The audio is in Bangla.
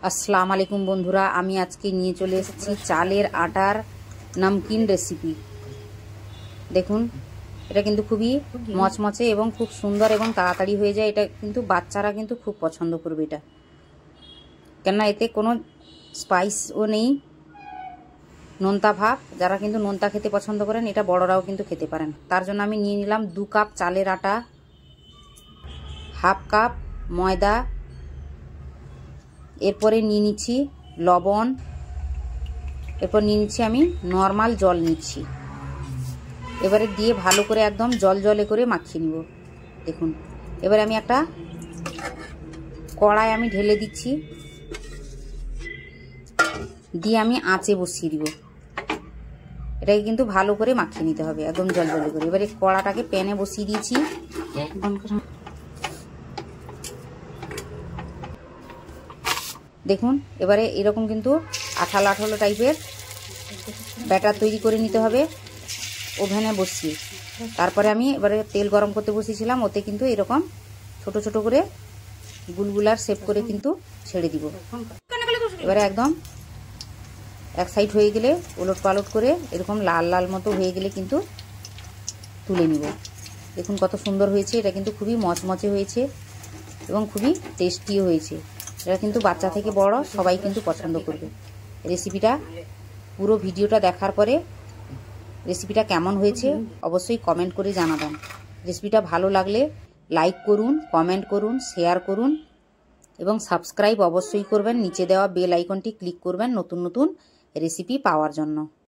আসসালামু আলাইকুম বন্ধুরা, আমি আজকে নিয়ে চলে এসেছি চালের আটার নমকিন রেসিপি। দেখুন, এটা কিন্তু খুবই মচমচে এবং খুব সুন্দর এবং তাড়াতাড়ি হয়ে যায়। এটা কিন্তু বাচ্চারা কিন্তু খুব পছন্দ করবে এটা, কেননা এতে কোনো স্পাইসও নেই, নোনতা ভাব। যারা কিন্তু নোনতা খেতে পছন্দ করেন, এটা বড়রাও কিন্তু খেতে পারেন। তার জন্য আমি নিয়ে নিলাম 2 কাপ চালের আটা, হাফ কাপ ময়দা, এরপরে নিয়ে নিচ্ছি লবণ, এরপর নিয়ে নিচ্ছি আমি নর্মাল জল নিচ্ছি। এবারে দিয়ে ভালো করে একদম জল জলে করে মাখিয়ে নিব। দেখুন, এবারে আমি একটা কড়াই আমি ঢেলে দিচ্ছি, দিয়ে আমি আঁচে বসিয়ে দিব। এটাকে কিন্তু ভালো করে মাখিয়ে নিতে হবে একদম জল জলে করে। এবারে কড়াটাকে প্যানে বসিয়ে দিয়েছি। দেখুন, এবারে এরকম কিন্তু আঠালো আঠালো টাইপের ব্যাটার তৈরি করে নিতে হবে ওভেনে বসিয়ে। তারপরে আমি এবারে তেল গরম করতে বসিয়েছিলাম, ওতে কিন্তু এরকম ছোট ছোট করে গুলগুলার শেপ করে কিন্তু ছেড়ে দিব। এবারে একদম এক সাইড হয়ে গেলে ওলট পালট করে এরকম লাল লাল মতো হয়ে গেলে কিন্তু তুলে নিব। দেখুন কত সুন্দর হয়েছে, এটা কিন্তু খুবই মচমচে হয়েছে এবং খুবই টেস্টিও হয়েছে। এটা কিন্তু বাচ্চা থেকে বড় সবাই কিন্তু পছন্দ করবে। রেসিপিটা পুরো ভিডিওটা দেখার পরে রেসিপিটা কেমন হয়েছে অবশ্যই কমেন্ট করে জানাবেন। রেসিপিটা ভালো লাগলে লাইক করুন, কমেন্ট করুন, শেয়ার করুন এবং সাবস্ক্রাইব অবশ্যই করবেন। নিচে দেওয়া বেল আইকনটি ক্লিক করবেন নতুন নতুন রেসিপি পাওয়ার জন্য।